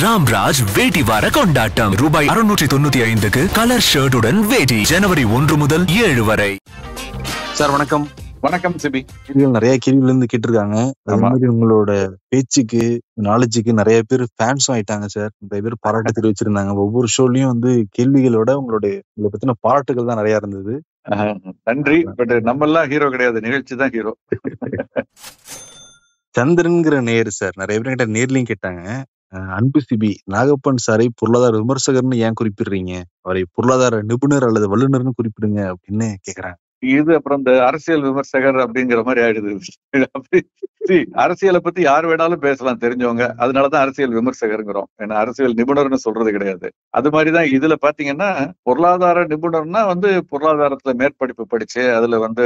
ராம்ராஜ் வேட்டி வார கொண்டாட்டம் ரூபாய் 695க்கு கலர் ஷர்ட்டுடன் வேட்டி ஜனவரி 1 முதல் 7 வரை. சார் வணக்கம். வணக்கம் சிபி. நிறைய கேள்விகள் இருந்து கேட்டிருக்காங்க. அது மாதிரி உங்களோட பேச்சுக்கு நாலேஜுக்கு நிறைய பேர் ஃபேன்ஸும் ஆயிட்டாங்க சார். நிறைய பேர் பாராட்டு தெரிவிச்சிருந்தாங்க. ஒவ்வொரு ஷோலையும் வந்து கேள்விகளோட உங்களை பத்தின பாராட்டுகள் தான் நிறைய இருந்தது. நன்றி. பட் நம்ம எல்லாம் ஹீரோ கிடையாது, நிகழ்ச்சி தான் ஹீரோ. சந்திரன்கிற நேரு சார் நிறைய பேர் கிட்ட நேர்லயும் கேட்டாங்க. அன்பு சிபி, நாகப்பன் சாரை பொருளாதார விமர்சகர்னு ஏன் குறிப்பிடுறீங்க? அவரை பொருளாதார நிபுணர் அல்லது வல்லுநர்னு குறிப்பிடுங்க அப்படின்னு கேக்குறாங்க. இது அப்புறம் இந்த அரசியல் விமர்சகர் அப்படிங்கிற மாதிரி ஆயிடுது. அரசியலை பத்தி யார் வேணாலும் பேசலாம் தெரிஞ்சவங்க, அதனாலதான் அரசியல் விமர்சகருங்கிறோம். ஏன்னா அரசியல் நிபுணர்னு சொல்றது கிடையாது. அது மாதிரிதான் இதுல பாத்தீங்கன்னா பொருளாதார நிபுணர்னா வந்து பொருளாதாரத்துல மேற்படிப்பு படிச்சு அதுல வந்து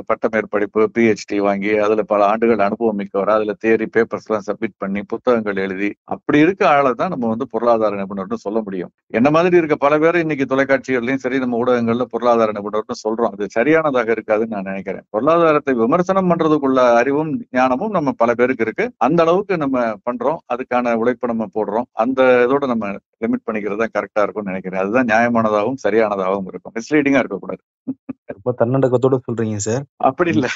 பட்ட மேற்படிப்பு PhD வாங்கி அதுல பல ஆண்டுகள் அனுபவம் மிக்கவர், அதுல தியரி பேப்பர்ஸ் எல்லாம் சப்மிட் பண்ணி புத்தகங்கள் எழுதி அப்படி இருக்க ஆளை தான் நம்ம வந்து பொருளாதார நிபுணர்னு சொல்ல முடியும். என்ன மாதிரி இருக்க பல பேர் இன்னைக்கு தொலைக்காட்சிகள்லயும் சரி நம்ம ஊடகங்கள்ல பொருளாதார நிபுணர்னு சொல்றோம். அது சரியானதாக இருக்காதுன்னு நான் நினைக்கிறேன். பொருளாதாரத்தை விமர்சனம் பண்றதுக்குள்ள அறிவும் ஞானமும் நம்ம பல பேருக்கு இருக்கு. அந்த அளவுக்கு நம்ம பண்றோம், அதுக்கான உழைப்பை நம்ம போடுறோம். அந்த இதோட நம்ம லிமிட் பண்ணிக்கிறது தான் கரெக்டா இருக்கும்னு நினைக்கிறேன். அதுதான் நியாயமானதாகவும் சரியானதாகவும் இருக்கும். மிஸ்லீடிங்கா இருக்கக்கூடாது. ரொம்ப தன்னடக்கத்தோட சொல்றீங்க சார். அப்படி இல்ல,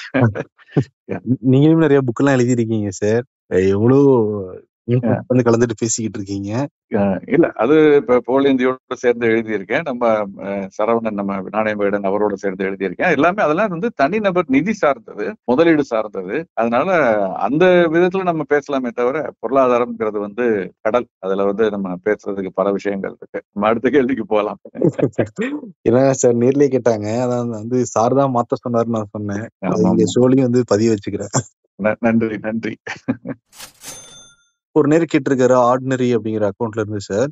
நீங்களும் நிறைய புக் எல்லாம் எழுதிருக்கீங்க சார். எவ்வளவு வந்து கலந்துட்டு பேசிக்கிட்டு இருக்கீங்க. இல்ல அது இப்ப போல் இந்தியோட சேர்ந்து எழுதியிருக்கேன். நம்ம சரவணன், நம்ம நாணயம்பேடன் அவரோட சேர்ந்து எழுதியிருக்கேன். எல்லாமே அதெல்லாம் வந்து தனிநபர் நிதி சார்ந்தது, முதலீடு சார்ந்தது. அதனால அந்த விதத்துல நம்ம பேசலாமே தவிர பொருளாதாரம்ங்கிறது வந்து கடல். அதுல வந்து நம்ம பேசுறதுக்கு பல விஷயங்கள் இருக்கு. நம்ம அடுத்த கேள்விக்கு போகலாம். ஏன்னா சார் நேர்லயே கேட்டாங்க, அதான் வந்து சார் தான் மாத்த சொன்னாருன்னு நான் சொன்னேன். இங்க ஷோலையும் வந்து பதிய வச்சுக்கிறேன். நன்றி நன்றி. ஒரு நேரம் கேட்டிருக்காரு ஆர்டினரி அப்படிங்கிற அக்கௌண்ட்ல இருந்து sir.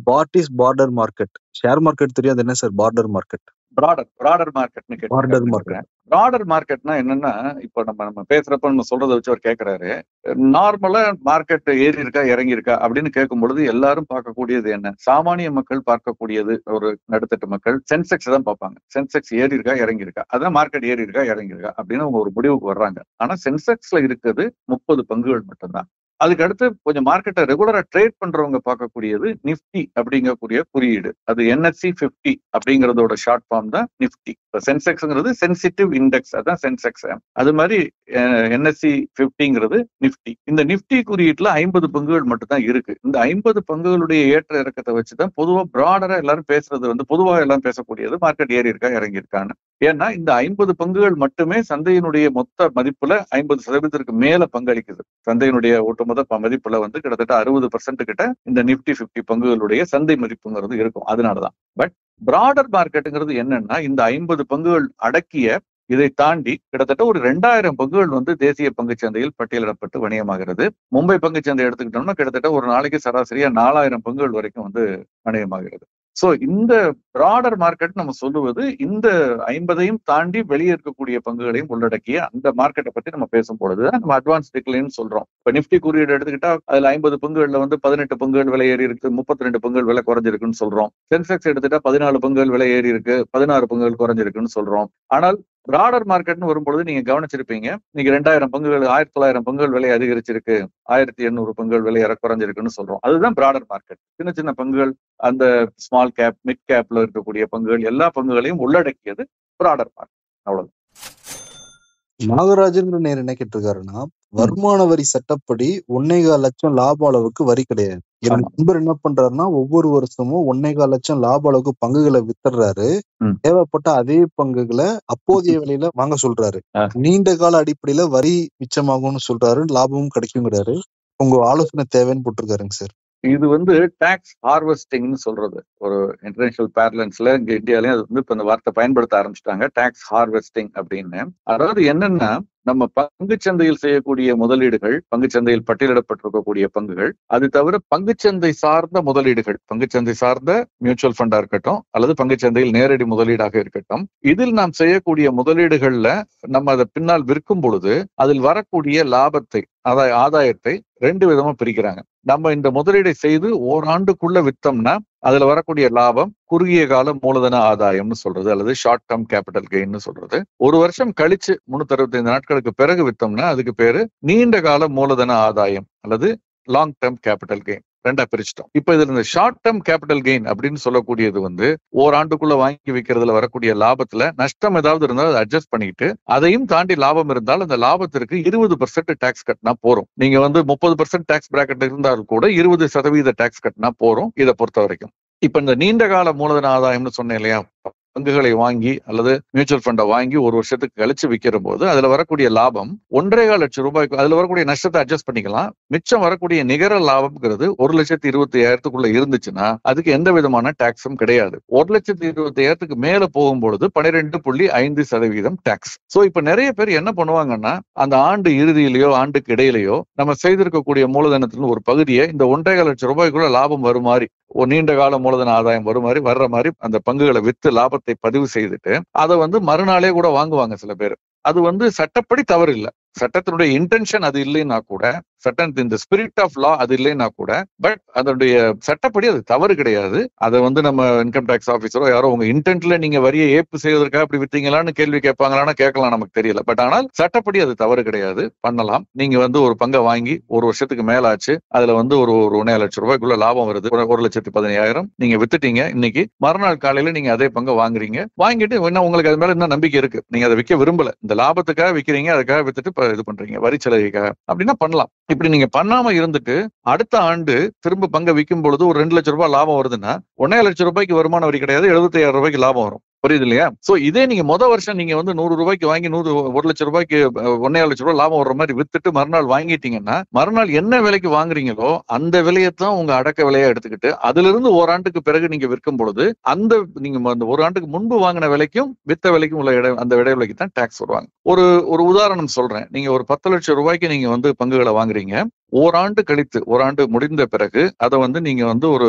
What is border market? Share market தெரியும், அது என்ன sir border market? Broader market. Broader மார்க்கெட்னா என்னன்னா, இப்ப நம்ம பேசுறப்ப நம்ம சொல்றதை வச்சு அவர் கேட்கிறாரு. நார்மலா மார்க்கெட் ஏறி இருக்கா இறங்கி இருக்கா அப்படின்னு கேட்கும் பொழுது எல்லாரும் பார்க்கக்கூடியது என்ன? சாமானிய மக்கள் பார்க்கக்கூடியது, ஒரு நடுத்தட்டு மக்கள் சென்செக்ஸ் தான் பார்ப்பாங்க. சென்செக்ஸ் ஏறி இருக்கா இறங்கி இருக்கா, அதான் மார்க்கெட் ஏறி இருக்கா இறங்கி இருக்கா அப்படின்னு அவங்க ஒரு முடிவுக்கு வர்றாங்க. ஆனா சென்செக்ஸ்ல இருக்கிறது 30 பங்குகள் மட்டும்தான். அதுக்கு அடுத்து கொஞ்சம் மார்க்கெட்டை ரெகுலரா ட்ரேட் பண்றவங்க பார்க்கக்கூடியது நிப்டி அப்படிங்கக்கூடிய குறியீடு. அது NSE 50 அப்படிங்கறதோட ஷார்ட் ஃபார்ம் தான் நிப்டி. சென்செக்ஸ்ங்கிறது சென்சிட்டிவ் இண்டெக்ஸ், அதான் சென்செக்ஸ். அது மாதிரி NSE 50ங்கிறது நிப்டி. இந்த நிப்டி குறியீட்டுல 50 பங்குகள் மட்டும் தான் இருக்கு. இந்த 50 பங்குகளுடைய ஏற்ற இறக்கத்தை வச்சுதான் பொதுவா பிராடரா எல்லாரும் பேசுறது வந்து, பொதுவாக எல்லாம் பேசக்கூடியது மார்க்கெட் ஏறி இருக்கா இறங்கி இருக்கான்னு. ஏன்னா இந்த 50 பங்குகள் மட்டுமே சந்தையினுடைய மொத்த மதிப்புல 50% மேல பங்களிக்குது. சந்தையினுடைய ஒட்டுமொத்த மதிப்புல வந்து கிட்டத்தட்ட 60% கிட்ட இந்த நிப்டி 50 பங்குகளுடைய சந்தை மதிப்புங்கிறது இருக்கும். அதனாலதான். பட் பிராடர் மார்க்கெட்டுங்கிறது என்னன்னா, இந்த 50 பங்குகள் அடக்கிய இதை தாண்டி கிட்டத்தட்ட ஒரு 2000 பங்குகள் வந்து தேசிய பங்குச்சந்தையில் பட்டியலிடப்பட்டு வணிகமாகிறது. மும்பை பங்குச்சந்தை எடுத்துக்கிட்டோம்னா கிட்டத்தட்ட ஒரு நாளைக்கு சராசரியா 4000 பங்குகள் வரைக்கும் வந்து வணிகமாகிறது. சோ இந்த பிராடர் மார்க்கெட் நம்ம சொல்லுவது இந்த 50ஐயும் தாண்டி வெளியே இருக்கக்கூடிய பங்குகளையும் உள்ளடக்கிய அந்த மார்க்கெட்டை பத்தி நம்ம பேசும் பொழுதுதான் நம்ம அட்வான்ஸ் டிக்ளைன் சொல்றோம். இப்ப நிப்டி குறியீடு எடுத்துக்கிட்டா அதுல 50 பங்குகள்ல வந்து 18 பங்குகள் விலை ஏறி இருக்கு, 32 பங்குகள் விலை குறைஞ்சிருக்குன்னு சொல்றோம். சென்செக்ஸ் எடுத்துட்டா 14 பங்குகள் விலை ஏறி இருக்கு, 16 பங்குகள் குறைஞ்சிருக்குன்னு சொல்றோம். ஆனால் பிராடர் மார்க்கெட்னு வரும்பொழுது நீங்க கவனிச்சிருப்பீங்க, நீங்க 2000 பங்குகள் 1900 பங்குகள் விலை அதிகரிச்சிருக்கு, 1800 பங்குகள் விலை குறைஞ்சிருக்குன்னு சொல்றோம். அதுதான் பிராடர் மார்க்கெட். சின்ன சின்ன பங்குகள், அந்த ஸ்மால் கேப் மிட் கேப்ல இருக்கக்கூடிய பங்குகள், எல்லா பங்குகளையும் உள்ளடக்கியது பிராடர் மார்க்கெட். அவ்வளவு. நாகராஜன் நேர் என்ன கேட்டிருக்காருன்னா, வருமான வரி சட்டப்படி 1.25 லட்சம் லாப அளவுக்கு வரி கிடையாது. என் நண்பர் என்ன பண்றாருன்னா, ஒவ்வொரு வருஷமும் 1.25 லட்சம் லாப அளவுக்கு பங்குகளை வித்துறாரு. தேவைப்பட்ட அதே பங்குகளை அப்போதைய விலையில வாங்க சொல்றாரு. நீண்ட கால அடிப்படையில வரி மிச்சமாகும்னு சொல்றாரு, லாபமும் கிடைக்குங்கிறாரு. உங்க ஆலோசனை தேவைன்னு போட்டிருக்காருங்க சார். இது வந்து டாக்ஸ் ஹார்வெஸ்டிங்னு சொல்றது. ஒரு இன்டர்நேஷனல் பேர்லன்ஸ்ல இங்க இந்தியாலயும் அது வந்து இப்ப இந்த வார்த்தை பயன்படுத்த ஆரம்பிச்சிட்டாங்க, டாக்ஸ் ஹார்வெஸ்டிங் அப்படின்னு. அதாவது என்னன்னா, நம்ம பங்குச்சந்தையில் செய்யக்கூடிய முதலீடுகள், பங்குச்சந்தையில் பட்டியலிடப்பட்டிருக்கக்கூடிய பங்குகள், அது தவிர பங்குச்சந்தை சார்ந்த முதலீடுகள், பங்குச்சந்தை சார்ந்த மியூச்சுவல் ஃபண்டா இருக்கட்டும் அல்லது பங்குச்சந்தையில் நேரடி முதலீடாக இருக்கட்டும், இதில் நாம் செய்யக்கூடிய முதலீடுகள்ல நம்ம அதை பின்னால் விற்கும் பொழுது அதில் வரக்கூடிய லாபத்தை, ஆதாயத்தை 2 விதமா பிரிக்கிறாங்க. நம்ம இந்த முதலீடை செய்து ஓராண்டுக்குள்ள வித்தோம்னா அதுல வரக்கூடிய லாபம் குறுகிய கால மூலதன ஆதாயம்னு சொல்றது, அல்லது ஷார்ட் டேர்ம் கேபிட்டல் கெயின்னு சொல்றது. ஒரு வருஷம் கழிச்சு 365 நாட்களுக்கு பிறகு வித்தோம்னா அதுக்கு பேரு நீண்ட கால மூலதன ஆதாயம் அல்லது லாங் டேர்ம் கேபிட்டல் கெயின். ரெண்டா பிரிச்சிட்டோம். இப்ப இதுல இந்த ஷார்ட் டேர்ம் கேபிட்டல் கெயின் அப்படின்னு சொல்லக்கூடியது வந்து ஓராண்டுக்குள்ள வாங்கி வைக்கிறதுல வரக்கூடிய லாபத்துல நஷ்டம் ஏதாவது இருந்தால் அதை அட்ஜஸ்ட் பண்ணிட்டு அதையும் தாண்டி லாபம் இருந்தால் அந்த லாபத்திற்கு 20% டாக்ஸ் கட்டினா போறோம். நீங்க வந்து 30% டாக்ஸ் பிராக்கெட் இருந்தாலும் கூட 20% டாக்ஸ் கட்டினா போறோம் இதை பொறுத்த வரைக்கும். இப்ப இந்த நீண்ட கால மூலதன ஆதாயம்னு சொன்னேன் இல்லையா, பங்குகளை வாங்கி அல்லது மியூச்சுவல் ஃபண்டை வாங்கி ஒரு வருஷத்துக்கு கழிச்சு விற்கிற போது அதுல வரக்கூடிய லாபம் 1.25 லட்சம் ரூபாய்க்கு, அதுல வரக்கூடிய நஷ்டத்தை அட்ஜஸ்ட் பண்ணிக்கலாம். மிச்சம் வரக்கூடிய நிகர லாபம்ங்கிறது 1,25,000 இருந்துச்சுன்னா அதுக்கு எந்த விதமான டாக்ஸும் கிடையாது. 1,25,000 மேல போகும்பொழுது 12.5% டாக்ஸ். சோ இப்ப நிறைய பேர் என்ன பண்ணுவாங்கன்னா அந்த ஆண்டு இறுதியிலேயோ ஆண்டுக்கு இடையிலேயோ நம்ம செய்திருக்கக்கூடிய மூலதனத்தின் ஒரு பகுதியை இந்த 1.25 லட்சம் ரூபாய்க்குள்ள லாபம் வரும் மாதிரி ஒரு நீண்ட கால மூலதன ஆதாயம் வர்ற மாதிரி அந்த பங்குகளை வித்து லாபத்தை பதிவு செய்துட்டு அதை வந்து மறுநாளே கூட வாங்குவாங்க சில பேர். அது வந்து சட்டப்படி தவறு இல்லை. சட்டத்தினுடைய இன்டென்ஷன் அது இல்லைன்னா கூட, சட்டத்தின் இந்த ஸ்பிரிட் ஆஃப் லா அது இல்லைன்னா கூட, பட் அதனுடைய சட்டப்படி அது தவறு கிடையாது. அதை வந்து நம்ம இன்கம் டேக்ஸ் ஆபீசரோ யாரோ உங்க இன்டென்ட்ல நீங்க வரியை ஏப்பு செய்வதற்காக அப்படி வித்தீங்களான்னு கேள்வி கேட்பாங்களான்னு கேட்கலாம், நமக்கு தெரியல. பட் ஆனால் சட்டப்படி அது தவறு கிடையாது, பண்ணலாம். நீங்க வந்து ஒரு பங்கை வாங்கி ஒரு வருஷத்துக்கு மேல ஆச்சு, அதுல வந்து ஒரு 1.5 லட்சம் ரூபாய்க்குள்ள லாபம் வருது, 1,15,000 நீங்க வித்துட்டீங்க. இன்னைக்கு மறுநாள் காலையில நீங்க அதே பங்கை வாங்குறீங்க. வாங்கிட்டு என்ன உங்களுக்கு அது மேல என்ன நம்பிக்கை இருக்கு, நீங்க அதை விற்க விரும்பல, இந்த லாபத்துக்காக விற்கிறீங்க, அதுக்காக வித்துட்டு இது பண்றீங்க வரி செலவுக்காக அப்படின்னா பண்ணலாம். இப்படி நீங்க பண்ணாம இருந்துட்டு அடுத்த ஆண்டு திரும்ப பங்கை விற்கும் பொழுது ஒரு 2 லட்சம் ரூபாய் லாபம் வருதுன்னா 1.5 லட்சம் ரூபாய்க்கு வருமான வரி கிடையாது, 75,000 ரூபாய்க்கு லாபம் வரும். புரியுது இல்லையா? சோ இதே நீங்க வருஷம் நீங்க வந்து 100 ரூபாய்க்கு வாங்கி 1 லட்சம் ரூபாய்க்கு 1.5 லட்சம் ரூபாய் லாபம் வர்ற மாதிரி வித்துட்டு மறுநாள் வாங்கிட்டீங்கன்னா மறுநாள் என்ன விலைக்கு வாங்குறீங்களோ அந்த விலையத்தான் உங்க அடக்க விலையா எடுத்துக்கிட்டு அதுல இருந்து ஓராண்டுக்கு பிறகு நீங்க விற்கும் பொழுது அந்த நீங்க அந்த ஒரு ஆண்டுக்கு முன்பு வாங்கின விலைக்கும் வித்த விலைக்கும் உள்ள அந்த இடைவெளிக்கு தான் டாக்ஸ் வருவாங்க. ஒரு உதாரணம் சொல்றேன். நீங்க ஒரு 10 லட்சம் ரூபாய்க்கு நீங்க வந்து பங்குகளை வாங்குறீங்க. ஓராண்டு கழித்து, ஓராண்டு முடிந்த பிறகு அதை வந்து நீங்க வந்து ஒரு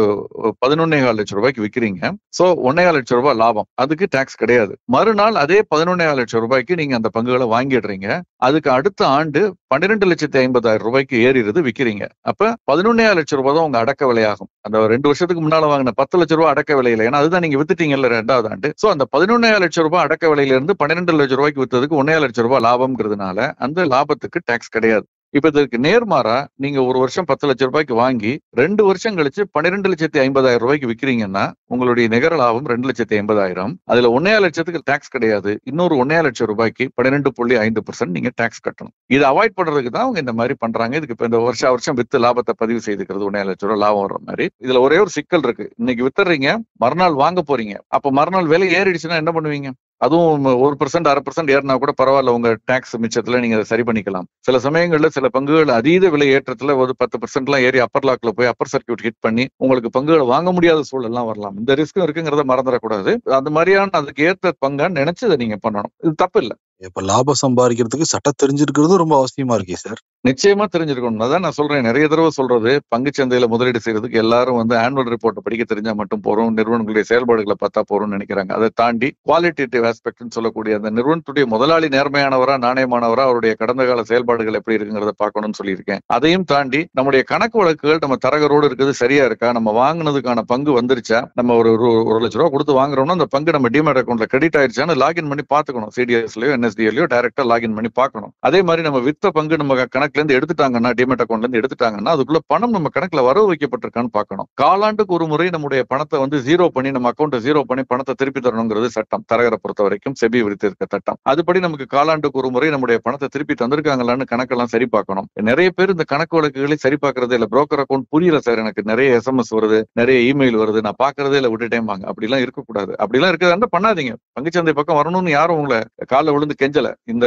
11.25 லட்சம் ரூபாய்க்கு விற்கிறீங்க. சோ 1.25 லட்சம் ரூபாய் லாபம், அதுக்கு டாக்ஸ் கிடையாது. மறுநாள் அதே 11.25 லட்சம் ரூபாய்க்கு நீங்க அந்த பங்குகளை வாங்கிடுறீங்க. அதுக்கு அடுத்த ஆண்டு 12,50,000 ரூபாய்க்கு ஏறிடுது, விற்கிறீங்க. அப்ப 11.25 லட்சம் ரூபாய் தான் உங்க அடக்க விலையாகும். அந்த 2 வருஷத்துக்கு முன்னால வாங்கின 10 லட்சம் ரூபாய் அடக்க விலையில, ஏன்னா அதுதான் நீங்க வித்துட்டீங்கல்ல 2வது ஆண்டு. சோ அந்த 11.25 லட்சம் ரூபாய் அடக்க விலையில இருந்து 12 லட்சம் ரூபாய்க்கு வித்ததுக்கு 1.25 லட்சம் ரூபாய் லாபம்ங்கிறதுனால அந்த லாபத்துக்கு டாக்ஸ் கிடையாது. இப்ப இதற்கு நேர்மாறா நீங்க ஒரு வருஷம் 10 லட்சம் ரூபாய்க்கு வாங்கி 2 வருஷம் கழிச்சு 12,50,000 ரூபாய்க்கு விற்கிறீங்கன்னா உங்களுடைய நிகர லாபம் 2,50,000. அதுல 1.25 லட்சத்துக்கு டாக்ஸ் கிடையாது. இன்னொரு 1.25 லட்சம் ரூபாய்க்கு 12.5% நீங்க டாக்ஸ் கட்டணும். இதை அவாய்ட் பண்றதுக்கு தான் அவங்க இந்த மாதிரி பண்றாங்க. இதுக்கு இப்ப இந்த வருஷம் வித்து லாபத்தை பதிவு செய்துக்கிறது 1.25 லட்சம் ரூபாய் லாபம் வர்ற மாதிரி. இதுல ஒரே ஒரு சிக்கல் இருக்கு. இன்னைக்கு வித்துறீங்க, மறுநாள் வாங்க போறீங்க. அப்ப மறுநாள் விலை ஏறிடுச்சுன்னா என்ன பண்ணுவீங்க? அதுவும் 1% 1/2% ஏறினா கூட பரவாயில்ல, உங்க டாக்ஸ் மிச்சத்துல நீங்க அதை சரி பண்ணிக்கலாம். சில சமயங்கள்ல சில பங்குகள் அதீத விலை ஏற்றத்துல ஒரு 10% எல்லாம் ஏறி அப்பர் லாக்ல போய் அப்பர் சர்க்கியூட் ஹிட் பண்ணி உங்களுக்கு பங்குகளை வாங்க முடியாத சூழல்லாம் வரலாம். இந்த ரிஸ்க்கும் இருக்குங்கிறத மறந்துடக்கூடாது. அந்த மாதிரியான அதுக்கு ஏற்ற பங்கான்னு நினைச்சு அதை நீங்க பண்ணணும். இது தப்பு இல்லை. இப்ப லாபம் சம்பாதிக்கிறதுக்கு சட்டம் தெரிஞ்சிருக்கிறது ரொம்ப அவசியமா இருக்கு சார். நிச்சயமா தெரிஞ்சிருக்கணும். அதான் நான் சொல்றேன், நிறைய தடவை சொல்றது, பங்குச்சந்தையில முதலீடு செய்யறதுக்கு எல்லாரும் வந்து ஆனுவல் ரிப்போர்ட்டை படிக்க தெரிஞ்சா மட்டும் போறோம், நிறுவனங்களுடைய செயல்பாடுகளை பார்த்தா போறோம்னு நினைக்கிறாங்க. அதை தாண்டி குவாலிட்டேட்டிவ் ஆஸ்பெக்ட்னு சொல்லக்கூடிய அந்த நிறுவனத்துடைய முதலாளி நேர்மையானவரா நாணயமானவரா அவருடைய கடந்த கால செயல்பாடுகள் எப்படி இருக்குங்கிறத பார்க்கணும்னு சொல்லியிருக்கேன். அதையும் தாண்டி நம்முடைய கணக்கு வழக்குகள் நம்ம தரகரோடு இருக்குது, சரியா இருக்கா, நம்ம வாங்கினதுக்கான பங்கு வந்துருச்சா, நம்ம ஒரு 1 லட்சம் ரூபாய் கொடுத்து வாங்குறோம்னா அந்த பங்கு நம்ம டிமேட் அக்கௌண்ட்ல கிரெடிட் ஆயிடுச்சான்னு லாகின் பண்ணி பாத்துக்கணும். சிடிஎஸ்லயோ என்எஸ்டிஎல்லையோ டைரக்டா லாகின் பண்ணி பார்க்கணும். அதே மாதிரி நம்ம வித்த பங்கு நம்ம கணக்குல இருந்து எடுத்துட்டாங்கன்னா, டிமேட் அக்கௌண்ட்ல இருந்து எடுத்துட்டாங்கன்னா அதுக்குள்ள பணம் நம்ம கணக்குல வரவு வைக்கப்பட்டிருக்கான்னு பார்க்கணும். காலாண்டுக்கு ஒரு முறை நம்முடைய பணத்தை வந்து ஜீரோ பண்ணி, நம்ம அக்கௌண்ட் ஜீரோ பண்ணி பணத்தை திருப்பி தரணுங்கிறது சட்டம். தரகரை பொறுத்த வரைக்கும் செபி விதித்திருக்க சட்டம். அதுபடி நமக்கு காலாண்டுக்கு ஒரு முறை நம்முடைய பணத்தை திருப்பி தந்திருக்காங்களான்னு கணக்கெல்லாம் சரி பார்க்கணும். நிறைய பேர் இந்த கணக்கு வழக்குகளை சரி பார்க்கறதே இல்ல. புரோக்கர் அக்கௌண்ட் புரியல சார், எனக்கு நிறைய எஸ்எம்எஸ் வருது, நிறைய இமெயில் வருது, நான் பாக்குறதே இல்ல, விட்டுட்டேன் வாங்க. அப்படிலாம் இருக்கக்கூடாது. அப்படிலாம் இருக்கிறதா பண்ணாதீங்க. பங்குச்சந்தை பக்கம் வரணும்னு யாரும் உங்களை காலில் விழுந்து கெஞ்சல. இந்த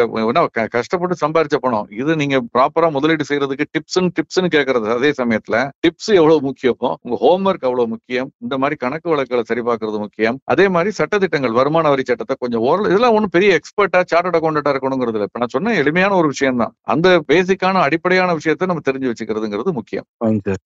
கஷ்டப்பட்டு சம்பாதிச்ச பணம் இது நீங்க ப்ராப்பரா முதலீடு செய்யறதுக்கு டிப்ஸ்ன்னு கேட்கறது. அதே சமயத்துல டிப்ஸ் எவ்வளவு முக்கியம், உங்க ஹோம்ஒர்க் அவ்வளவு முக்கியம். இந்த மாதிரி கணக்கு வழக்குகளை சரி பார்க்கறது முக்கியம். அதே மாதிரி சட்டத்திட்டங்கள், வருமான வரி சட்டத்தை கொஞ்சம் இதெல்லாம் ஒன்னும் பெரிய எக்ஸ்பர்ட்டா சார்ட்டர்ட் அக்கௌண்டா இருக்கணுங்கிறது இல்ல. இப்ப நான் சொன்ன எளிமையான ஒரு விஷயம் தான். அந்த பேசிக்கான அடிப்படையான விஷயத்தை நம்ம தெரிஞ்சு வச்சுக்கிறதுங்கிறது முக்கியம்.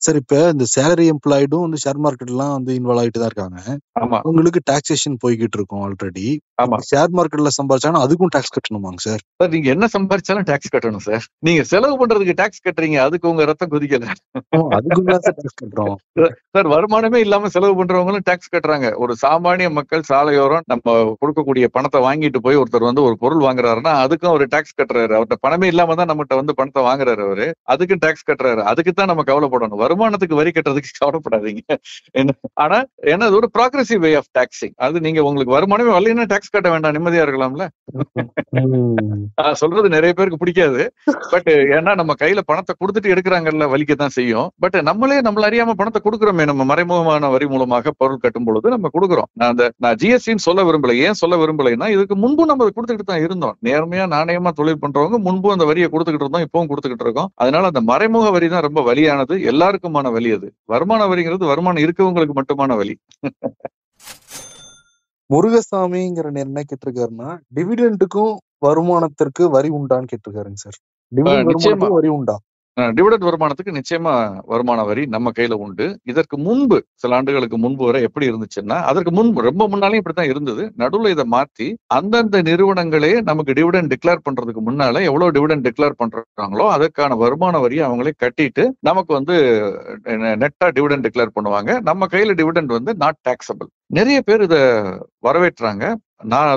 சார், இப்ப இந்த சேலரி எம்ப்ளாய்டும் வந்து ஷேர் மார்க்கெட் எல்லாம் வந்து இன்வால்வ் ஆகிட்டு தான் இருக்காங்க. ஆமா, உங்களுக்கு டாக்ஸேஷன் போய்கிட்டு இருக்கும் ஆல்ரெடி. ஆமா. ஷேர் மார்க்கெட்ல சம்பாதிச்சாலும் அதுக்கும் டாக்ஸ் கட்டணுமாங்க சார்? நீங்க என்ன சம்பாதிச்சாலும் டாக்ஸ் கட்டணும் சார். நீங்க செலவு பண்றதுக்கு டாக்ஸ் கட்டுறீங்க, அதுக்கு உங்க ரத்தம் கொதிக்கல. சார் வருமானமே இல்லாம செலவு பண்றவங்களும் டாக்ஸ் கட்டுறாங்க. ஒரு சாமானிய மக்கள் சாலையோரம் நம்ம கொடுக்கக்கூடிய பணத்தை வாங்கிட்டு போய் ஒருத்தர் வந்து ஒரு பொருள் வாங்குறாருன்னா அதுக்கும் ஒரு டாக்ஸ் கட்டுறாரு. அவர்கிட்ட பணமே இல்லாம தான் நம்மகிட்ட வந்து பணத்தை வாங்குறாரு அவரு, அதுக்கும் டாக்ஸ் கட்டுறாரு. அதுக்கு தான் நம்ம கவலைப்படணும். வருமானத்துக்கு வரி கட்டுறதுக்கு கவலைப்படாதீங்க. ஆனா ஏன்னா அது ஒரு ப்ராக்ரெசிவ் வே ஆஃப் டாக்ஸிங். அது நீங்க உங்களுக்கு வருமானமே வரலைன்னா டாக்ஸ் கட்ட வேண்டாம், நிம்மதியா இருக்கலாம்ல. சொல்றது நிறைய பேருக்கு பிடிக்காது. பட் ஏன்னா நம்ம கையில பணத்தை கொடுத்துட்டு எடுக்கிறாங்கல்ல, வலிக்கத்தான் செய்யும். பட் நம்மளே நம்மள அறியாம பணத்தை கொடுக்குறோமே, நம்ம மறைமுகமான வரி மூலமாக பொருள் கட்டும் பொழுது நம்ம கொடுக்குறோம். நான் ஜிஎஸ்டின்னு சொல்ல விரும்பல. ஏன் சொல்ல விரும்பலைன்னா, இதுக்கு முன்பு நம்ம கொடுத்துக்கிட்டு தான் இருந்தோம். நேர்மையா நாணயமா தொழில் பண்றவங்க முன்பு அந்த வரியை கொடுத்துக்கிட்டு இருந்தோம், இப்பவும் கொடுத்துக்கிட்டு இருக்கோம். அதனால அந்த மறைமுக வரி தான் ரொம்ப வலியானது, எல்லாருக்குமான வலி. அது வருமான வரிங்கிறது வருமானம் இருக்கவங்களுக்கு மட்டுமான வலி. முருகசாமிங்கிற என்ன கேட்டிருக்காருன்னா, டிவிடெண்டுக்கும் வருமானத்திற்கு வரி உண்டான்னு கேட்டிருக்காருங்க சார். டிவிடெண்ட் வரி உண்டா? டிவிடெண்ட் வருமானத்துக்கு நிச்சயமா வருமான வரி நம்ம கையில உண்டு. இதற்கு முன்பு சில ஆண்டுகளுக்கு முன்பு வரை எப்படி இருந்துச்சுன்னா, அதற்கு முன்பு ரொம்ப முன்னாலே இப்படித்தான் இருந்தது. நடுவுல இதை மாத்தி அந்தந்த நிறுவனங்களே நமக்கு டிவிடெண்ட் டிக்ளேர் பண்றதுக்கு முன்னால எவ்வளவு டிவிடெண்ட் டிக்ளேர் பண்றாங்களோ அதற்கான வருமான வரியை அவங்களே கட்டிட்டு நமக்கு வந்து நெட்டா டிவிடெண்ட் டிக்ளேர் பண்ணுவாங்க. நம்ம கையில டிவிடெண்ட் வந்து நாட் டாக்ஸபிள். நிறைய பேர் இதை வரவேற்றாங்க. நான்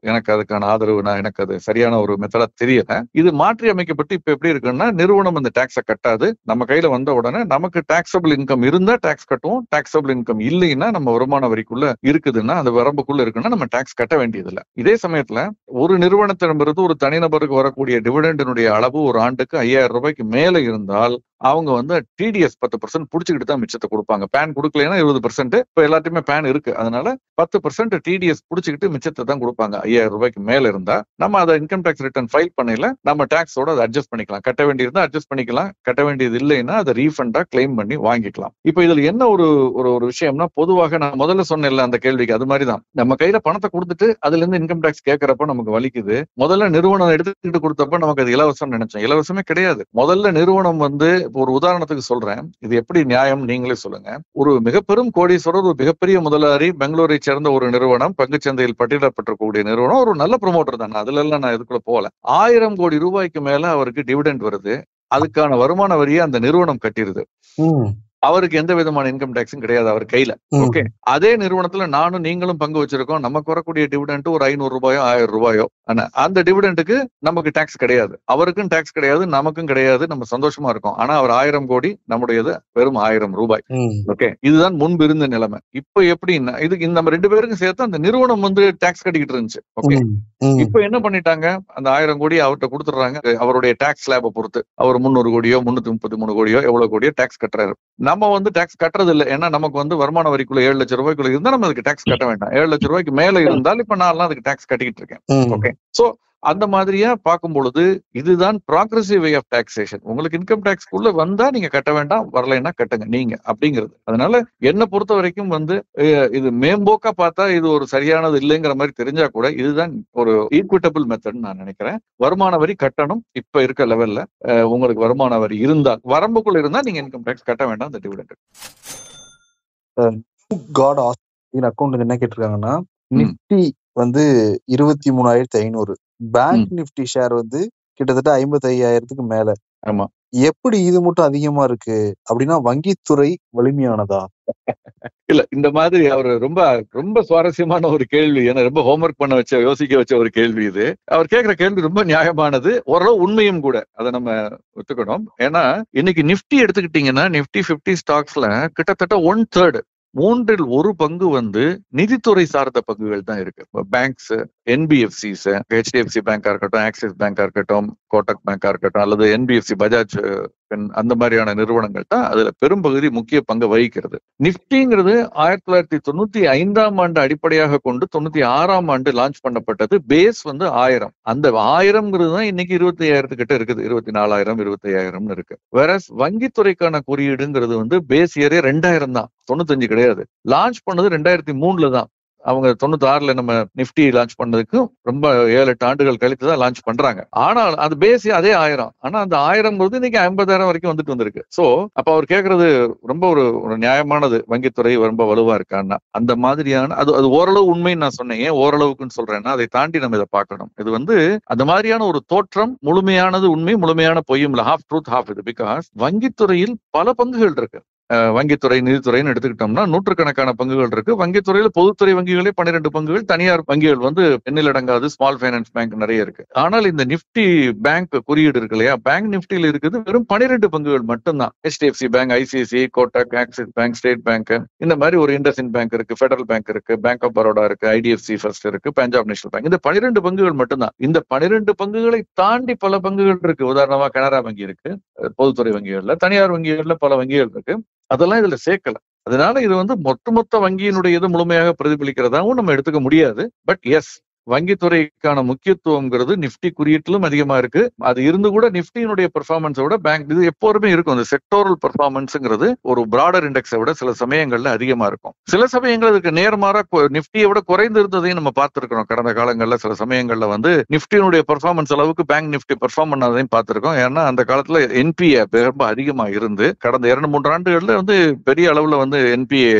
எனக்கு அதுக்கான ஆதரவு, எனக்கு அது சரியான ஒரு மெத்தடா தெரியல. இது மாற்றி அமைக்கப்பட்டு இப்ப எப்படி இருக்குன்னா, நிறுவனம் அந்த டாக்ஸை கட்டாது. நம்ம கையில வந்த உடனே நமக்கு டாக்ஸபிள் இன்கம் இருந்தா டாக்ஸ் கட்டுவோம், டாக்ஸபிள் இன்கம் இல்லைன்னா நம்ம வருமான வரிக்குள்ள இருக்குதுன்னா, அந்த வரம்புக்குள்ள இருக்குன்னா நம்ம டாக்ஸ் கட்ட வேண்டியது இல்லை. இதே சமயத்துல ஒரு நிறுவனத்திடமிருந்து ஒரு தனிநபருக்கு வரக்கூடிய டிவிடெண்டினுடைய அளவு ஒரு ஆண்டுக்கு 5000 ரூபாய்க்கு மேல இருந்தால் அவங்க வந்து டிடிஎஸ் 10% புடிச்சுக்கிட்டு தான் மிச்சத்தை கொடுப்பாங்க. பேன் கொடுக்கலைன்னா 20%. இப்ப எல்லாத்தையுமே பேன் இருக்கு, அதனால 10% டிடிஎஸ் புடிச்சுக்கிட்டு மிச்சத்தை தான் கொடுப்பாங்க. 5000 ரூபாய்க்கு மேல இருந்தா நம்ம அதை இன்கம் டாக்ஸ் ரிட்டர்ன் ஃபைல் பண்ணல நம்ம டாக்ஸோட அதை அட்ஜஸ்ட் பண்ணிக்கலாம். கட்ட வேண்டியிருந்தா அட்ஜஸ்ட் பண்ணிக்கலாம், கட்ட வேண்டியது இல்லைன்னா அதை ரீஃபண்டா கிளைம் பண்ணி வாங்கிக்கலாம். இப்ப இதுல என்ன ஒரு ஒரு விஷயம்னா, பொதுவாக நான் முதல்ல சொன்னேன்ல அந்த கேள்விக்கு, அது மாதிரிதான் நம்ம கையில பணத்தை கொடுத்துட்டு அதுல இருந்து இன்கம் டாக்ஸ் கேட்கறப்ப நமக்கு வலிக்குது. முதல்ல நிறுவனம் எடுத்துக்கிட்டு கொடுத்தப்ப நமக்கு அது இலவசம் நினைச்சோம். இலவசமே கிடையாது. முதல்ல நிறுவனம் வந்து, ஒரு உதாரணத்துக்கு சொல்றேன், இது எப்படி நியாயம் நீங்களே சொல்லுங்க. ஒரு மிகப்பெரும் கோடீஸ்வரர், ஒரு மிகப்பெரிய முதலாளி, பெங்களூரை சேர்ந்த ஒரு நிறுவனம், பங்குச்சந்தையில் பட்டியலிடப்பட்டிருக்கக்கூடிய நிறுவனம், ஒரு நல்ல ப்ரொமோட்டர் தான், அதுல எல்லாம் நான் இதுக்குள்ள போகல. 1000 கோடி ரூபாய்க்கு மேல அவருக்கு டிவிடெண்ட் வருது. அதுக்கான வருமான வரியை அந்த நிறுவனம் கட்டிருது. அவருக்கு எந்த விதமான இன்கம் டாக்ஸும் கிடையாது அவர் கையில. ஓகே, அதே நிறுவனத்துல நானும் நீங்களும் பங்கு வச்சிருக்கோம். நமக்கு வரக்கூடிய டிவிடெண்ட் ஒரு 500 ரூபாயோ 1000 ரூபாயோ, ஆனா அந்த டிவிடெண்டுக்கு நமக்கு டாக்ஸ் கிடையாது, அவருக்கும் டாக்ஸ் கிடையாது, நமக்கும் கிடையாது. நம்ம சந்தோஷமா இருக்கோம். ஆனா அவர் 1000 கோடி, நம்முடையது வெறும் 1000 ரூபாய். ஓகே, இதுதான் முன்பு இருந்த நிலைமை. இப்ப எப்படின்னா, இதுக்கு நம்ம 2 பேருக்கும் சேர்த்து அந்த நிறுவனம் வந்து டாக்ஸ் கட்டிக்கிட்டு இருந்துச்சு. ஓகே, இப்ப என்ன பண்ணிட்டாங்க, அந்த 1000 கோடி அவர்கிட்ட கொடுத்துடுறாங்க. அவருடைய டாக்ஸ் ஸ்லாபை பொறுத்து அவர் 300 கோடியோ 333 கோடியோ எவ்வளவு கோடியோ டாக்ஸ் கட்டுறாரு. நம்ம வந்து டாக்ஸ் கட்டுறது இல்லை. ஏன்னா நமக்கு வந்து வருமான வரிக்குள்ள 7 லட்சம் ரூபாய்க்குள்ள இருந்தா நம்ம அதுக்கு டாக்ஸ் கட்ட வேண்டாம். 7 லட்சம் ரூபாய்க்கு மேல இருந்தால் இப்ப நான் அதுக்கு டாக்ஸ் கட்டிக்கிட்டு இருக்கேன். ஓகே, சோ அந்த மாதிரியா பார்க்கும் பொழுது இதுதான் ப்ராக்ரெசிவ் வே ஆஃப் டாக்ஸேஷன். உங்களுக்கு இன்கம் டாக்ஸ்க்குள்ள வந்தா நீங்க கட்ட வேண்டாம், வரலைன்னா கட்டுங்க நீங்க அப்படிங்கிறது. அதனால என்ன பொறுத்த வரைக்கும் வந்து இது மேம்போக்கா பார்த்தா இது ஒரு சரியானது இல்லைங்கிற மாதிரி தெரிஞ்சா கூட இதுதான் ஒரு ஈக்விட்டபிள் மெத்தட் நான் நினைக்கிறேன். வருமான வரி கட்டணும். இப்ப இருக்க லெவல்ல உங்களுக்கு வருமான வரி இருந்தால், வரம்புக்குள்ள இருந்தா நீங்க இன்கம் டாக்ஸ் கட்ட வேண்டாம். அந்த டிவிடெண்ட் அக்கௌண்ட் என்ன கேட்டிருக்காங்கன்னா, நிப்டி வந்து 23,500, பேங்க் நிப்டி ஷேர் வந்து கிட்டத்தட்ட 55,000க்கு மேல. ஆமா, எப்படி இது மட்டும் அதிகமா இருக்கு அப்படின்னா, வங்கித்துறை வலிமையானதா? இல்ல, இந்த மாதிரி அவர் ரொம்ப ரொம்ப சுவாரஸ்யமான ஒரு கேள்வி. ஏன்னா ரொம்ப ஹோம்ஒர்க் பண்ண வச்ச, யோசிக்க வச்ச ஒரு கேள்வி இது. அவர் கேட்கிற கேள்வி ரொம்ப நியாயமானது, ஓரளவு உண்மையும் கூட. அதை நம்ம ஒத்துக்கணும். ஏன்னா இன்னைக்கு நிப்டி எடுத்துக்கிட்டீங்கன்னா, நிப்டி 50 ஸ்டாக்ஸ்ல கிட்டத்தட்ட 1/3, 3/1 பங்கு வந்து நிதித்துறை சார்ந்த பங்குகள் தான் இருக்கு. பேங்க்ஸ், என்பிஎஃப்சிஸ், ஹெச்டிஎஃப்சி பேங்கா இருக்கட்டும், ஆக்சிஸ் பேங்கா இருக்கட்டும், கோட்டக் பேங்கா இருக்கட்டும், அல்லது என்பிஎஃப்சி, பஜாஜ், அந்த மாதிரியான நிறுவனங்கள் தான் அதுல பெரும்பகுதி முக்கிய பங்கு வகிக்கிறது. நிப்டிங்கிறது 1995ஆம் ஆண்டு அடிப்படையாக கொண்டு 96ஆம் ஆண்டு லான்ச் பண்ணப்பட்டது. பேஸ் வந்து 1000. அந்த 1000ங்கிறது தான் இன்னைக்கு 25,000 கிட்ட இருக்குது. 24,000, 25,000 இருக்கு. வேற வங்கித்துறைக்கான குறியீடுங்கிறது வந்து பேஸ் இயரே 2000 தான், 95 கிடையாது. லான்ச் பண்ணது 2003 தான். அவங்க 96ல நம்ம நிப்டி லான்ச் பண்ணதுக்கு ரொம்ப 7-8 ஆண்டுகள் கழித்து தான் லான்ச் பண்றாங்க. ஆனால் அது பேஸ் அதே 1000. ஆனா அந்த 1000 இன்னைக்கு 50,000 வரைக்கும் வந்துட்டு வந்திருக்கு. சோ அப்ப அவர் கேக்குறது ரொம்ப ஒரு நியாயமானது. வங்கித்துறை ரொம்ப வலுவா இருக்கான்னா அந்த மாதிரியான அது ஓரளவு உண்மைன்னு நான் சொன்னேன். ஏன் ஓரளவுக்குன்னு சொல்றேன்னா அதை தாண்டி நம்ம இதை பார்க்கணும். இது அந்த மாதிரியான ஒரு தோற்றம் முழுமையானது உண்மை, முழுமையான பொய்யும் இல்ல. ஹாஃப் ட்ரூத் ஹாஃப் இது. பிகாஸ் வங்கித்துறையில் பல பங்குகள் இருக்கு. வங்கித்துறை, நிதித்துறைன்னு எடுத்துக்கிட்டோம்னா நூற்றுக்கணக்கான பங்குகள் இருக்கு. வங்கித்துறையில பொதுத்துறை வங்கிகளே 12 பங்குகள், தனியார் வங்கிகள் எண்ணில் அடங்காது. ஸ்மால் பைனான்ஸ் பேங்க் நிறைய இருக்கு. ஆனால் இந்த நிப்டி பேங்க் குறியீடு இருக்கு இல்லையா, பேங்க் நிப்டியில் இருக்குது வெறும் 12 பங்குகள் மட்டும்தான். HDFC bank, ICICI, Kotak, axis bank, state bank, இந்த மாதிரி ஒரு இண்டஸ்இண்ட் பேங்க் இருக்கு, ஃபெடரல் பேங்க் இருக்கு, பேங்க் ஆஃப் பரோடா இருக்கு, IDFC ஃபர்ஸ்ட் இருக்கு, பஞ்சாப் நேஷனல் பேங்க். இந்த 12 பங்குகள் மட்டும்தான். இந்த 12 பங்குகளை தாண்டி பல பங்குகள் இருக்கு. உதாரணமா கனரா வங்கி இருக்கு, பொதுத்துறை வங்கிகள்ல, தனியார் வங்கிகள்ல பல வங்கிகள் இருக்கு. அதெல்லாம் இதுல சேர்க்கல. அதனால இது மொத்த வங்கியினுடைய இது முழுமையாக பிரதிபலிக்கிறதாவும் நம்ம எடுத்துக்க முடியாது. பட் எஸ், வங்கித்துறைக்கான முக்கியத்துவம்ங்கிறது நிப்டி குறியீட்டிலும் அதிகமா இருக்கு. அது இருந்து கூட நிப்டியினுடைய பெர்ஃபார்மன்ஸை விட பேங்க் இது எப்போதுமே இருக்கும். அந்த செக்டோரல் பெர்ஃபார்மன்ஸ்ங்கிறது ஒரு பிராடர் இண்டெக்ஸை விட சில சமயங்கள்ல அதிகமா இருக்கும். சில சமயங்கள் அதுக்கு நேர்மாறா நிப்டியை விட குறைந்து இருந்ததையும் நம்ம பார்த்திருக்கிறோம். கடந்த காலங்கள்ல சில சமயங்கள்ல நிப்டியினுடைய பெர்ஃபார்மன்ஸ் அளவுக்கு பேங்க் நிப்டி பெர்ஃபார்ம் பண்ணாதையும் பார்த்திருக்கோம். ஏன்னா அந்த காலத்துல என்பிஏ ரொம்ப அதிகமா இருந்து கடந்த 2-3 ஆண்டுகள்ல பெரிய அளவுல என்பிஏ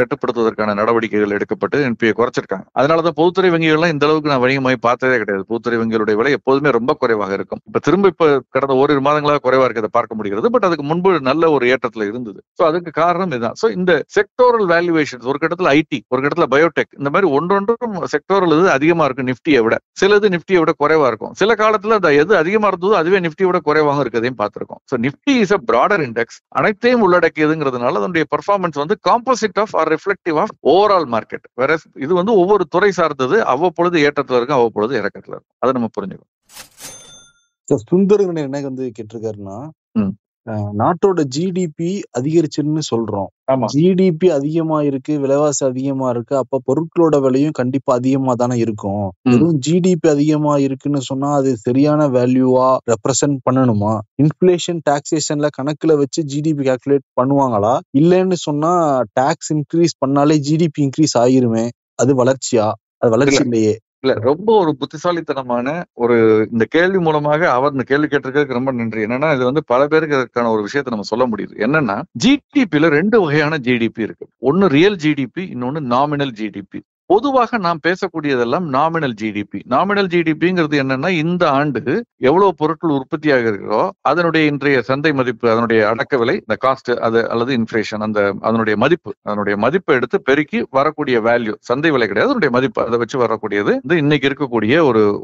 கட்டுப்படுத்துவதற்கான நடவடிக்கைகள் எடுக்கப்பட்டு என்பிஏ குறைச்சிருக்காங்க. அதனாலதான் பொதுத்துறை வங்கிகள் இந்த அளவுக்கு நான் வணிகமாய் பார்த்ததே கிடையாது. பொதுத்துறை வங்கிகளுடைய விலை எப்போதுமே ரொம்ப குறைவாக இருக்கும். இப்ப கடந்த ஓரிரு மாதங்களாக குறைவா இருக்கிறத பார்க்க முடிகிறது. பட் அதுக்கு முன்பு நல்ல ஒரு ஏற்றத்துல இருந்தது. சோ அதுக்கு காரணம் இதுதான். சோ இந்த செக்டோரல் வேல்யூவேஷன் ஒரு கட்டத்துல ஐடி, ஒரு கட்டத்துல பயோடெக், இந்த மாதிரி ஒன்றொன்றும் செக்டோரல் இது அதிகமா இருக்கும் நிப்டியை விட. சிலது நிப்டியை விட குறைவா இருக்கும். சில காலத்துல எது அதிகமா இருந்ததோ அதுவே நிப்டியை விட குறைவாக இருக்கிறதையும் பார்த்திருக்கோம். So Nifty is a broader index, அனைத்தையும் உள்ளடக்கியதுங்கிறதுனால அதனுடைய performance composite of or reflective of overall market. வேற இது ஒவ்வொரு துறை சார்ந்தது. அவ்வப்பொழுது ஏற்றத்துல இருக்கும், அவ்வப்பொழுது இறக்கத்துல இருக்கும். அதை நம்ம புரிஞ்சுக்கணும். சுந்தரன் என்ன கேட்டிருக்காருன்னா, நாட்டோட ஜிடிபி அதிகரிச்சுன்னு சொல்றோம். ஜிடிபி அதிகமா இருக்கு, விலைவாசி அதிகமா இருக்கு, அப்ப பொருட்களோட விலையும் கண்டிப்பா அதிகமா தானே இருக்கும். வெறும் ஜிடிபி அதிகமா இருக்குன்னு சொன்னா அது சரியான வேல்யூவா ரெப்ரசென்ட் பண்ணணுமா? இன்ஃபிளேஷன் டாக்ஸேஷன்ல கணக்குல வச்சு ஜிடிபி கால்குலேட் பண்ணுவாங்களா? இல்லைன்னு சொன்னா டாக்ஸ் இன்க்ரீஸ் பண்ணாலே ஜிடிபி இன்க்ரீஸ் ஆயிருமே, அது வளர்ச்சியா? அது வளர்ச்சி இல்லையே. இல்ல, ரொம்ப ஒரு புத்திசாலித்தனமான ஒரு இந்த கேள்வி மூலமாக அவர் இந்த கேள்வி கேட்டிருக்கிறதுக்கு ரொம்ப நன்றி. என்னன்னா இது பல பேருக்கு இதற்கான ஒரு விஷயத்தை நம்ம சொல்ல முடியுது. என்னன்னா ஜிடிபில 2 வகையான ஜிடிபி இருக்கு. ஒன்னு ரியல் ஜிடிபி, இன்னொன்னு நாமினல் ஜிடிபி. பொதுவாக நாம் பேசக்கூடியதெல்லாம் நாமினல் ஜிடிபி. நாமினல் ஜிடிபிங்கிறது என்னன்னா இந்த ஆண்டு எவ்வளவு பொருட்கள் உற்பத்தியாக இருக்கிறோ அதனுடைய இன்றைய சந்தை மதிப்பு, அதனுடைய அடக்க விலை, இந்த காஸ்ட் அல்லது இன்ஃபிளேஷன், அதனுடைய மதிப்பை எடுத்து பெருக்கி வரக்கூடிய வேல்யூ, சந்தை விலை கிடையாது, அதனுடைய மதிப்பு, அதை வச்சு வரக்கூடியது இன்னைக்கு இருக்கக்கூடிய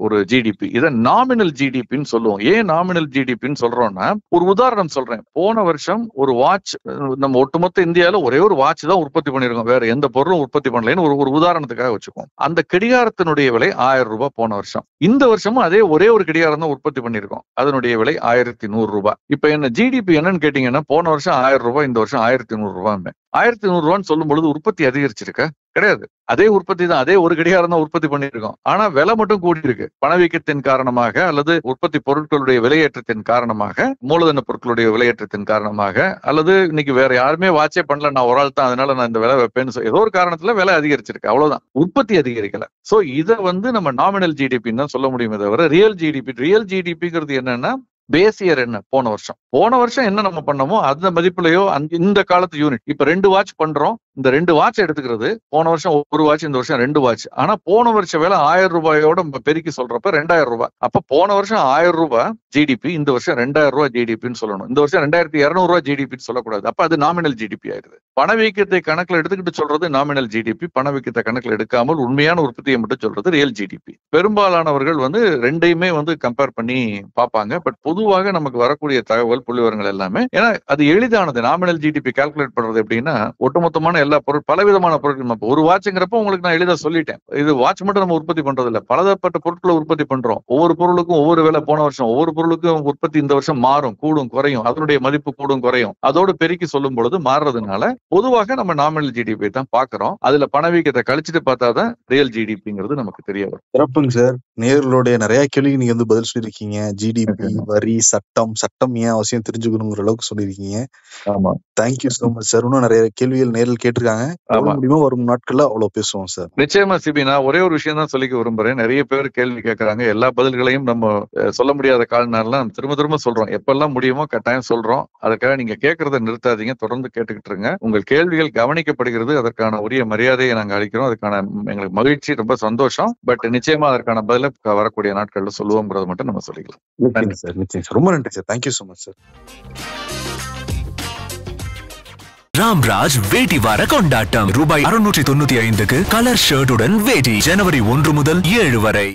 ஒரு ஜிடிபி. இதை நாமினல் ஜிடிபின்னு சொல்லுவோம். ஏன் நாமினல் ஜிடிபின்னு சொல்றோம்னா, ஒரு உதாரணம் சொல்றேன். போன வருஷம் ஒரு வாட்ச், நம்ம ஒட்டுமொத்த இந்தியாவில ஒரே ஒரு வாட்ச் தான் உற்பத்தி பண்ணிருக்கோம், வேற எந்த பொருளும் உற்பத்தி பண்ணலன்னு ஒரு உதாரணத்துக்கு வச்சுக்கோம். அந்த கடிகாரத்தினுடைய விலை 1000 ரூபாய் போன வருஷம். இந்த வருஷமும் அதே ஒரே ஒரு கடிகாரம் தான் உற்பத்தி பண்ணிருக்கோம், அதனுடைய விலை 1100 ரூபாய். இப்ப என்ன ஜிடிபி என்னன்னு கேட்டீங்கன்னா, போன வருஷம் 1000 ரூபாய், இந்த வருஷம் 1100 ரூபாய். 1100 ரூபான்னு சொல்லும் பொழுது உற்பத்தி அதிகரிச்சிருக்க கிடையாது. அதே உற்பத்தி தான், அதே ஒரு கடிகாரம் தான் உற்பத்தி பண்ணிருக்கோம். ஆனா விலை மட்டும் கூடி இருக்கு. பணவீக்கத்தின் காரணமாக அல்லது உற்பத்தி பொருட்களுடைய விலையேற்றத்தின் காரணமாக, மூலதன பொருட்களுடைய விலையேற்றத்தின் காரணமாக, அல்லது இன்னைக்கு வேற யாருமே வாட்சே பண்ணல, நான் ஒரு ஆள் தான், அதனால நான் இந்த விலை வைப்பேன்னு ஏதோ ஒரு காரணத்துல விலை அதிகரிச்சிருக்கு, அவ்வளவுதான். உற்பத்தி அதிகரிக்கல. சோ இதை நம்ம நாமினல் ஜிடிபின்னு தான் சொல்ல முடியுமே தவிர ரியல் ஜிடிபிங்கிறது என்னன்னா பேஸ் இயர் என்ன, போன வருஷம் என்ன நம்ம பண்ணமோ அந்த மதிப்புலயோ இந்த காலத்து யூனிட். இப்ப 2 வாட்ச் பண்றோம், இந்த 2 வாட்ச் எடுத்துக்கிறது, போன வருஷம் ஒரு வாட்ச், இந்த வருஷம் 2 வாட்ச். ஆனா போன வருஷம் வேலை 1000 ரூபாயோட பெருக்கி சொல்றப்ப 2000 ரூபாய். அப்ப போன வருஷம் 1000 ரூபாய் ஜிடிபி, இந்த வருஷம் 2000 ரூபாய் ஜிடிபின்னு சொல்லணும். இந்த வருஷம் 2200 ரூபாய் ஜிடிபின்னு சொல்லக்கூடாது. அப்ப அது நாமினல் ஜிடிபி ஆயிருது. பணவீக்கத்தை கணக்குல எடுத்துக்கிட்டு சொல்றது நாமினல் ஜிடிபி, பணவீக்கத்தை கணக்குல எடுக்காமல் உண்மையான உற்பத்தியை மட்டும் சொல்றது ரியல் ஜிடிபி. பெரும்பாலானவர்கள் ரெண்டையுமே கம்பேர் பண்ணி பார்ப்பாங்க. பட் பொதுவாக நமக்கு வரக்கூடிய தகவல் புள்ளிவிவரங்கள் எல்லாமே, ஏன்னா அது எளிதானது. நாமினல் ஜிடிபி கால்குலேட் பண்றது எப்படின்னா, ஒட்டுமொத்தமான எல்லா பொருள், பலவிதமான பொருட்கள். ஒரு வாட்ச்ங்கிறப்ப உங்களுக்கு நான் எளிதா சொல்லிட்டேன். இது வாட்ச் மட்டும் நம்ம உற்பத்தி பண்றது இல்ல, பலதரப்பட்ட பொருட்களை உற்பத்தி பண்றோம். ஒவ்வொரு பொருளுக்கும் ஒவ்வொரு விலை. போன வருஷம் ஒவ்வொரு பொருளுக்கும் உற்பத்தி இந்த வருஷம் மாறும், கூடும் குறையும், அதனுடைய மதிப்பு கூடும் குறையும். அதோடு பெருக்கி சொல்லும் பொழுது மாறுறதுனால பொதுவாக நம்ம நாமினல் ஜிடிபி தான் பாக்குறோம். அதுல பணவீக்கத்தை கழிச்சுட்டு பார்த்தாதான் ரியல் ஜிடிபிங்கிறது நமக்கு தெரிய வரும். சிறப்புங்க சார். நேர்களுடைய நிறைய கேள்வி நீங்க பதில் சொல்லிருக்கீங்க. ஜிடிபி, வரி, சட்டம் ஏன் அவசியம் தெரிஞ்சுக்கணுங்கிற அளவுக்கு சொல்லிருக்கீங்க. ஆமா, தேங்க்யூ சோ மச் சார். இன்னும் நிறைய கேள்விகள் நேரில் கேட்டிருக்காங்க. எவ்வளவு முடியுமோ வரும் நாட்கள்ல அவ்வளவு பேசுவோம் சார். நிச்சயமா சிபி, நான் ஒரே ஒரு விஷயம் தான் சொல்லிக்க விரும்புறேன். நிறைய பேர் கேள்வி கேட்கறாங்க. எல்லா பதில்களையும் நம்ம சொல்ல முடியாத காலனால திரும்ப திரும்ப சொல்றோம். எப்பெல்லாம் முடியுமோ கட்டாயம் சொல்றோம். அதுக்காக நீங்க கேட்கறத நிறுத்தாதீங்க, தொடர்ந்து கேட்டுக்கிட்டு இருங்க. உங்கள் கேள்விகள் கவனிக்கப்படுகிறது. அதற்கான உரிய மரியாதையை நாங்க அளிக்கிறோம். அதுக்கான எங்களுக்கு மகிழ்ச்சி, ரொம்ப சந்தோஷம். பட் நிச்சயமா அதற்கான பதில வரக்கூடிய நாட்கள்ல சொல்லுவோங்கிறத மட்டும் நம்ம சொல்லிக்கலாம். நன்றி சார். நிச்சயம் சார். ரொம்ப நன்றி sir. Thank you so much sir. Ramraj வேட்டி வார கொண்டாட்டம் ரூபாய் 695க்கு கலர் ஷர்ட்டுடன் வேட்டி ஜனவரி 1 முதல் 7 வரை.